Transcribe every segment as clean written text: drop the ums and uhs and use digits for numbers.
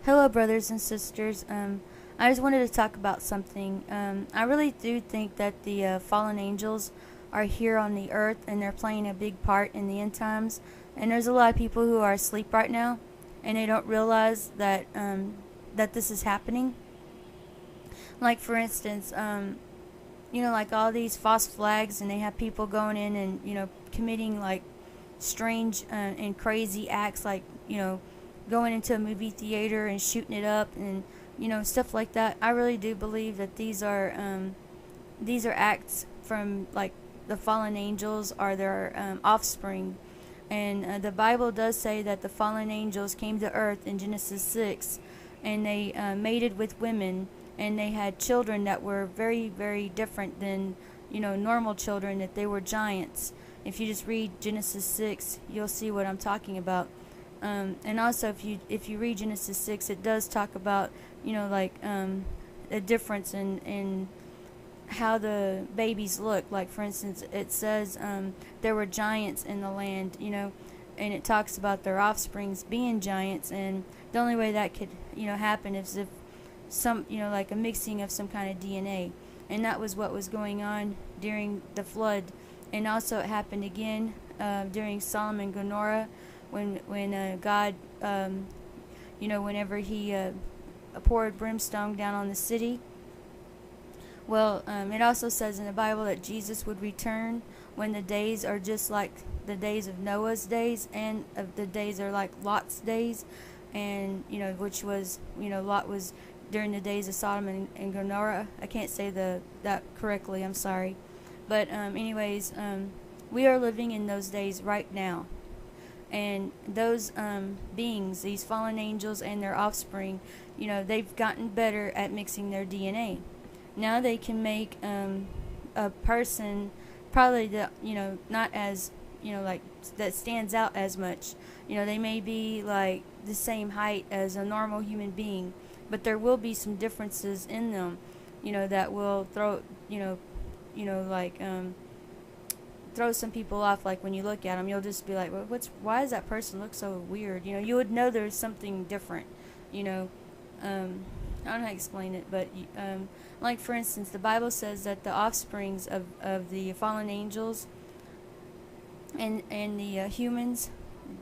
Hello, brothers and sisters. I just wanted to talk about something. I really do think that the fallen angels are here on the earth and they're playing a big part in the end times. And there's a lot of people who are asleep right now, and they don't realize that that this is happening. Like for instance, like all these false flags, and they have people going in and committing like strange and crazy acts, like going into a movie theater and shooting it up and stuff like that. I really do believe that these are acts from like the fallen angels or their offspring. And the Bible does say that the fallen angels came to earth in Genesis 6, and they mated with women, and they had children that were very, very different than normal children, that they were giants. If you just read Genesis 6, you'll see what I'm talking about. And also, if you read Genesis 6, it does talk about a difference in how the babies look. Like for instance, it says there were giants in the land, and it talks about their offsprings being giants. And the only way that could happen is if some like a mixing of some kind of DNA, and that was what was going on during the flood. And also it happened again during Sodom and Gomorrah, when God, whenever he poured brimstone down on the city. Well, it also says in the Bible that Jesus would return when the days are just like the days of Noah's days, and of the days are like Lot's days, and which was Lot was during the days of Sodom and Gomorrah. I can't say that correctly. I'm sorry, but anyways, we are living in those days right now. And those beings, these fallen angels and their offspring, they've gotten better at mixing their DNA. Now they can make a person probably not as like that stands out as much. They may be like the same height as a normal human being, but there will be some differences in them, that will throw throw some people off. Like when you look at them, you'll just be like, well, why does that person look so weird? You would know there's something different. I don't know how to explain it, but like for instance, the Bible says that the offsprings of the fallen angels and the humans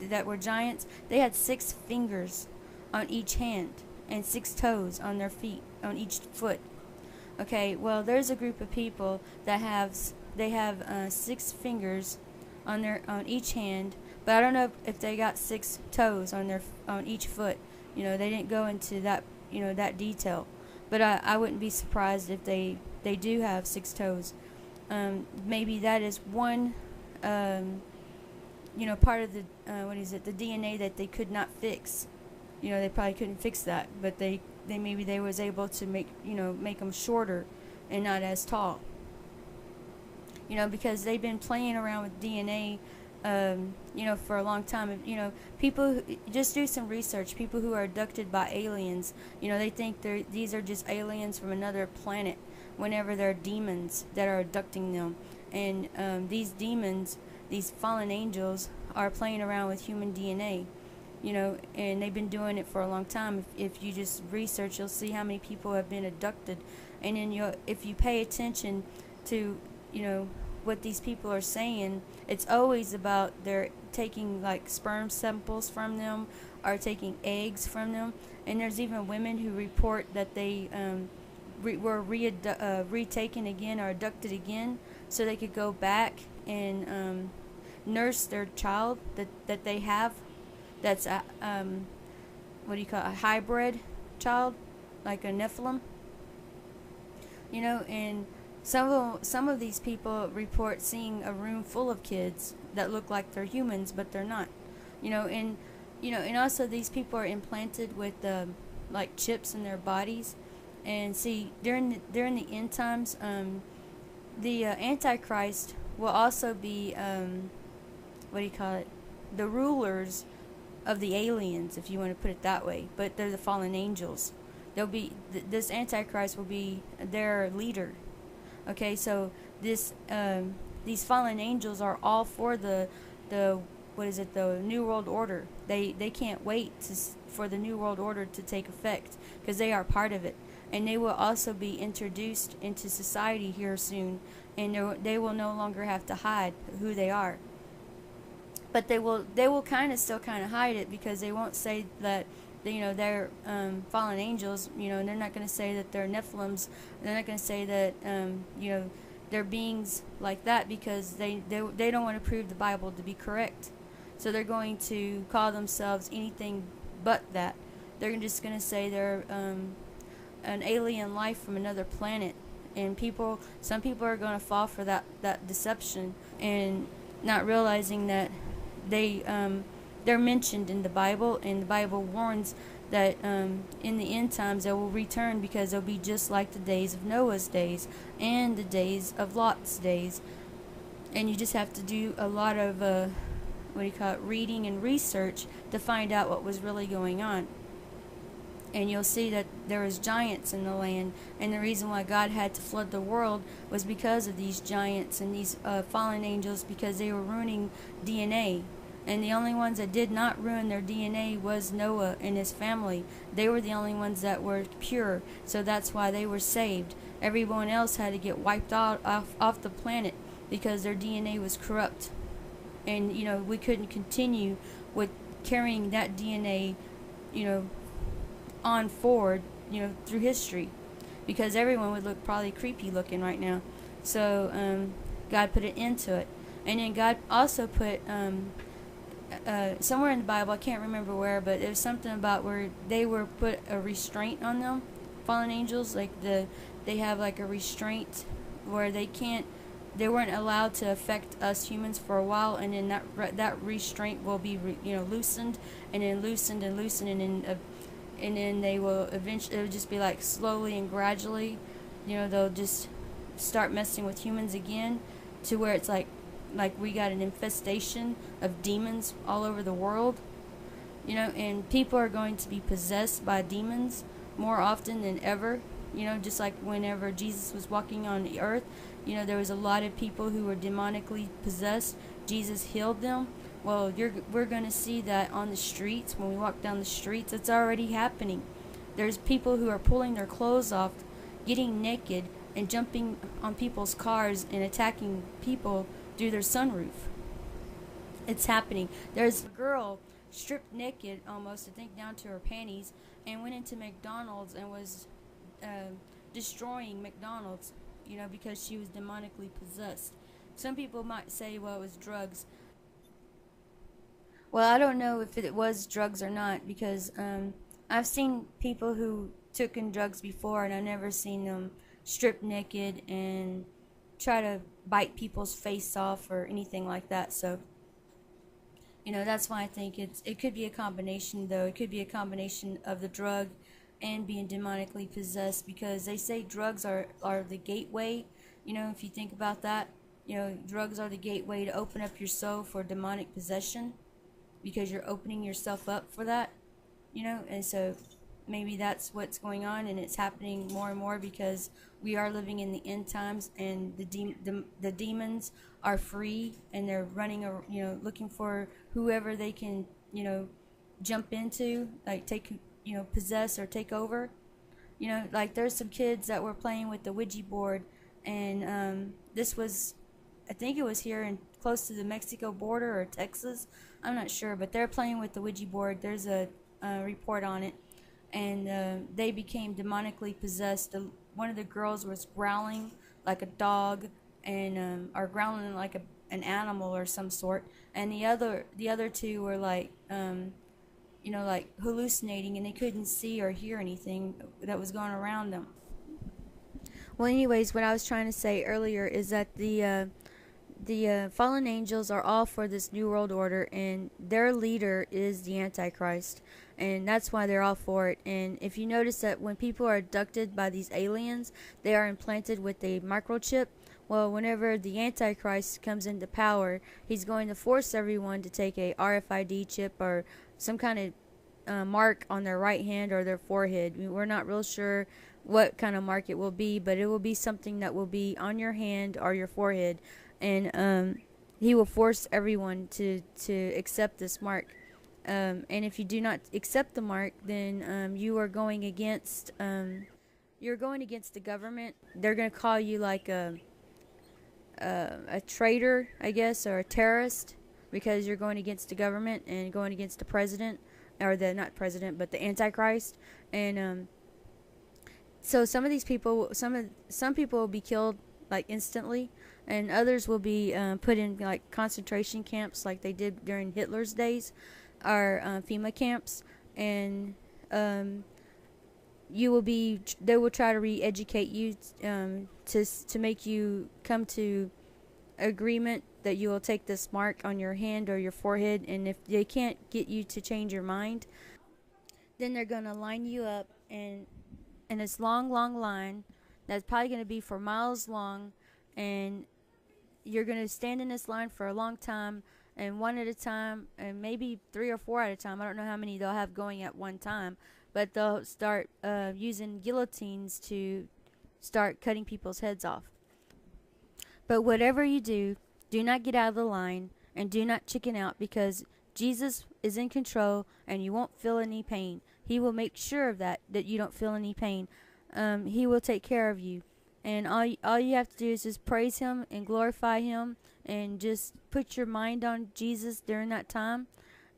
that were giants, they had 6 fingers on each hand and 6 toes on their feet, on each foot. Okay, well, there's a group of people that have 6 fingers on each hand, but I don't know if they got 6 toes on each foot. They didn't go into that that detail, but I wouldn't be surprised if they do have 6 toes. Maybe that is one part of the the DNA that they could not fix. They probably couldn't fix that, but they maybe they was able to make them shorter and not as tall. Because they've been playing around with DNA, for a long time. People just do some research. People who are abducted by aliens, they think these are just aliens from another planet, whenever they're demons that are abducting them. And these demons, these fallen angels, are playing around with human DNA. And they've been doing it for a long time. If you just research, you'll see how many people have been abducted. And then if you pay attention to what these people are saying, it's always about they're taking like sperm samples from them, or taking eggs from them. And there's even women who report that they were retaken again or abducted again, so they could go back and nurse their child that they have, that's a a hybrid child, like a Nephilim. And some of these people report seeing a room full of kids that look like they're humans, but they're not. And also these people are implanted with like chips in their bodies. And see, during the end times, the Antichrist will also be the rulers of the aliens, if you want to put it that way. But they're the fallen angels. They'll be this Antichrist will be their leader. Okay, so these fallen angels are all for the New World Order. They can't wait for the New World Order to take effect, because they are part of it. And they will also be introduced into society here soon, and they will no longer have to hide who they are. But they will kind of still kind of hide it, because they won't say that they're fallen angels. They're not going to say that they're Nephilims. They're not going to say that they're beings like that, because they don't want to prove the Bible to be correct. So they're going to call themselves anything but that. They're just going to say they're an alien life from another planet, and some people are going to fall for that deception, and not realizing that they're mentioned in the Bible, and the Bible warns that in the end times they will return, because they'll be just like the days of Noah's days and the days of Lot's days. And you just have to do a lot of reading and research to find out what was really going on. And you'll see that there was giants in the land, and the reason why God had to flood the world was because of these giants and these fallen angels, because they were ruining DNA. And the only ones that did not ruin their DNA was Noah and his family. They were the only ones that were pure, so that's why they were saved. Everyone else had to get wiped out off the planet, because their DNA was corrupt. And we couldn't continue with carrying that DNA on forward, through history, because everyone would look probably creepy looking right now. So God put an end to it. And then God also put somewhere in the Bible, I can't remember where, but there's something about where they were put a restraint on them, fallen angels, like they have like a restraint where they weren't allowed to affect us humans for a while, and then that restraint will be loosened, and then loosened and loosened, and then they will eventually, it'll just be like slowly and gradually, they'll just start messing with humans again, to where it's like we got an infestation of demons all over the world, and people are going to be possessed by demons more often than ever, just like whenever Jesus was walking on the earth, there was a lot of people who were demonically possessed. Jesus healed them. Well, we're going to see that on the streets. When we walk down the streets, it's already happening. There's people who are pulling their clothes off, getting naked, and jumping on people's cars and attacking people through their sunroof. It's happening. There's a girl stripped naked almost, I think down to her panties, and went into McDonald's and was destroying McDonald's, because she was demonically possessed. Some people might say, well, it was drugs. Well, I don't know if it was drugs or not, because I've seen people who took in drugs before, and I've never seen them stripped naked and try to bite people's face off or anything like that. So that's why I think it could be a combination, though. It could be a combination of the drug and being demonically possessed, because they say drugs are the gateway. If you think about that, drugs are the gateway to open up your soul for demonic possession, because you're opening yourself up for that, and so maybe that's what's going on, and it's happening more and more, because we are living in the end times, and the demons are free, and they're running, looking for whoever they can, jump into, like possess or take over. Like there's some kids that were playing with the Ouija board, and this was, I think it was here in close to the Mexico border or Texas, I'm not sure, but they're playing with the Ouija board. There's a report on it, and they became demonically possessed. One of the girls was growling like a dog, and or growling like an animal or some sort, and the other two were like like hallucinating, and they couldn't see or hear anything that was going around them. Well, anyways, what I was trying to say earlier is that the fallen angels are all for this new world order, and their leader is the Antichrist, and that's why they're all for it. And if you notice that when people are abducted by these aliens, they are implanted with a microchip. Well, whenever the Antichrist comes into power, he's going to force everyone to take a RFID chip or some kind of mark on their right hand or their forehead. We're not real sure what kind of mark it will be, but it will be something that will be on your hand or your forehead, and he will force everyone to accept this mark. And if you do not accept the mark, then you are going against the government. They're going to call you like a traitor, I guess, or a terrorist, because you're going against the government and going against the president, or the not president, but the Antichrist. And so some of these people, some people will be killed like instantly, and others will be put in like concentration camps, like they did during Hitler's days, or FEMA camps. And they will try to re-educate you to make you come to agreement that you will take this mark on your hand or your forehead. And if they can't get you to change your mind, then they're going to line you up in this long line that's probably going to be for miles long, and you're going to stand in this line for a long time, and one at a time, and maybe 3 or 4 at a time. I don't know how many they'll have going at one time, but they'll start using guillotines to start cutting people's heads off. But whatever you do, do not get out of the line, and do not chicken out, because Jesus is in control, and you won't feel any pain. He will make sure of that you don't feel any pain. He will take care of you. And all you have to do is just praise Him and glorify Him, and just put your mind on Jesus during that time,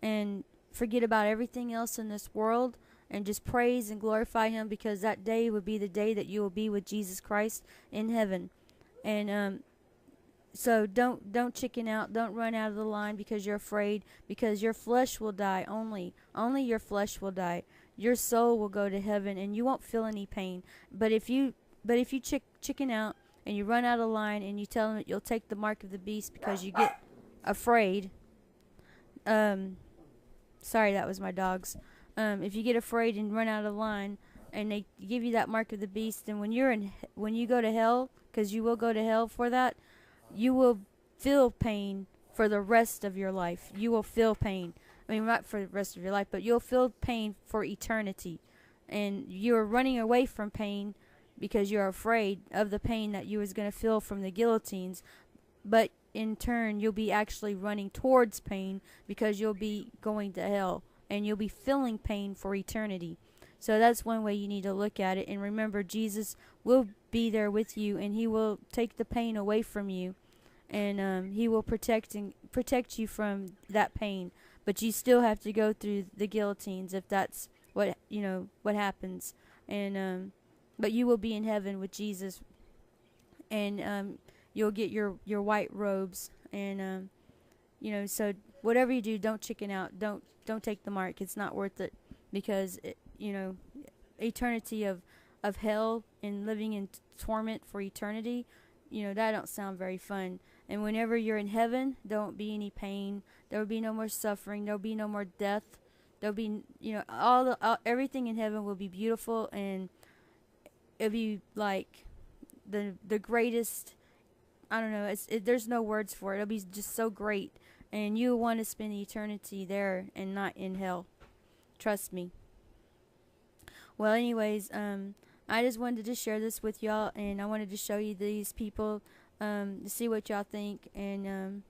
and forget about everything else in this world, and just praise and glorify Him, because that day will be the day that you will be with Jesus Christ in heaven. And so don't chicken out, don't run out of the line because you're afraid, because your flesh will die. Only your flesh will die. Your soul will go to heaven, and you won't feel any pain. But if you chicken out and you run out of line, and you tell them that you'll take the mark of the beast because you get afraid. Sorry, that was my dogs. If you get afraid and run out of line, and they give you that mark of the beast, then when you go to hell, because you will go to hell for that, you will feel pain for the rest of your life. You will feel pain. I mean, not for the rest of your life, but you'll feel pain for eternity. And you're running away from pain because you're afraid of the pain that you was going to feel from the guillotines. But in turn, you'll be actually running towards pain, because you'll be going to hell, and you'll be feeling pain for eternity. So that's one way you need to look at it. And remember, Jesus will be there with you, and He will take the pain away from you, and He will protect you from that pain. But you still have to go through the guillotines if that's what happens. And but you will be in heaven with Jesus, and you'll get your white robes. And so whatever you do, don't chicken out. Don't take the mark. It's not worth it, because eternity of hell and living in torment for eternity, that don't sound very fun. And whenever you're in heaven, there won't be any pain. There will be no more suffering. There will be no more death. There'll be everything in heaven will be beautiful, and it'll be like the greatest. I don't know. There's no words for it. It'll be just so great, and you want to spend eternity there and not in hell. Trust me. Well, anyways, I just wanted to share this with y'all, and I wanted to show you these people to see what y'all think. And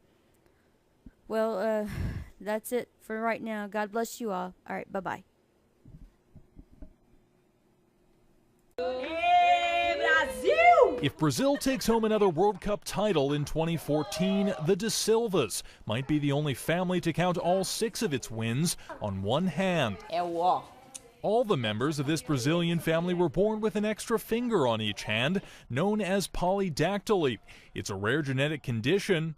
that's it for right now. God bless you all. All right, bye-bye. If Brazil takes home another World Cup title in 2014, the De Silvas might be the only family to count all 6 of its wins on one hand. All the members of this Brazilian family were born with an extra finger on each hand, known as polydactyly. It's a rare genetic condition,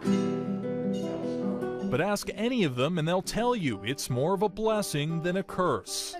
but ask any of them and they'll tell you it's more of a blessing than a curse.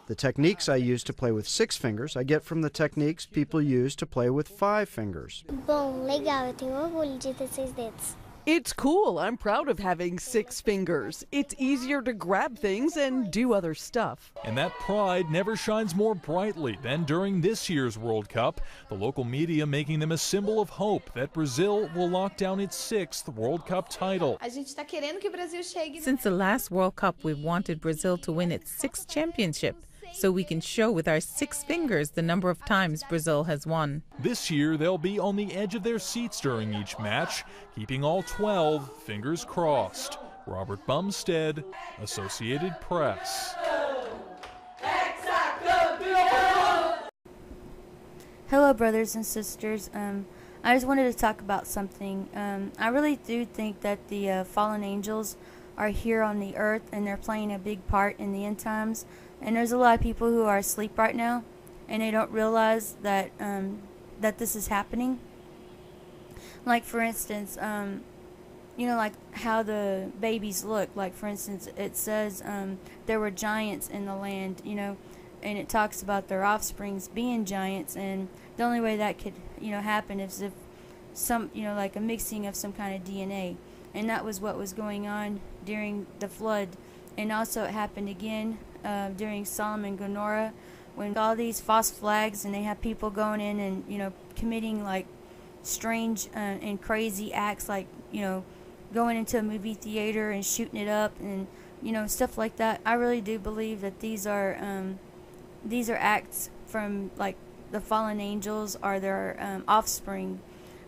The techniques I use to play with 6 fingers, I get from the techniques people use to play with 5 fingers. Bom, legal, eu tenho orgulho de ter 6 dedos. It's cool. I'm proud of having 6 fingers. It's easier to grab things and do other stuff. And that pride never shines more brightly than during this year's World Cup, the local media making them a symbol of hope that Brazil will lock down its 6th World Cup title. Since the last World Cup, we've wanted Brazil to win its 6th championship, so we can show with our 6 fingers the number of times Brazil has won. This year, they'll be on the edge of their seats during each match, keeping all 12 fingers crossed. Robert Bumstead, Associated Press. Hello, brothers and sisters. I just wanted to talk about something. I really do think that the fallen angels are here on the earth, and they're playing a big part in the end times. And there's a lot of people who are asleep right now, and they don't realize that that this is happening. Like, for instance, you know, like how the babies look. Like, for instance, it says there were giants in the land, you know, and it talks about their offsprings being giants, and the only way that could, you know, happen is if some, you know, like a mixing of some kind of DNA. And that was what was going on during the flood. And also it happened again during Sodom and Gomorrah, when all these false flags, and they have people going in and, you know, committing like strange and crazy acts, like, you know, going into a movie theater and shooting it up, and, you know, stuff like that. I really do believe that these are acts from, like, the fallen angels are their offspring.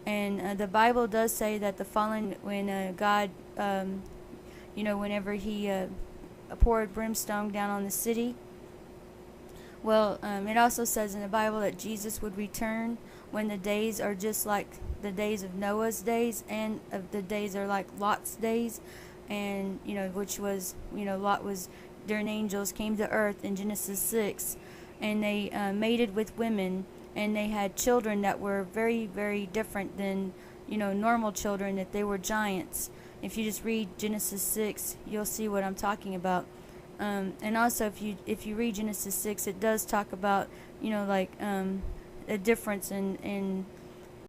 And the Bible does say that the fallen, when God, you know, whenever he poured brimstone down on the city, well, it also says in the Bible that Jesus would return when the days are just like the days of Noah's days, and of the days are like Lot's days, and, you know, which was, you know, Lot was, during angels came to earth in Genesis 6, and they mated with women, and they had children that were very, very different than, you know, normal children, that they were giants. If you just read Genesis 6, you'll see what I'm talking about. And also, if you read Genesis 6, it does talk about, you know, like a difference in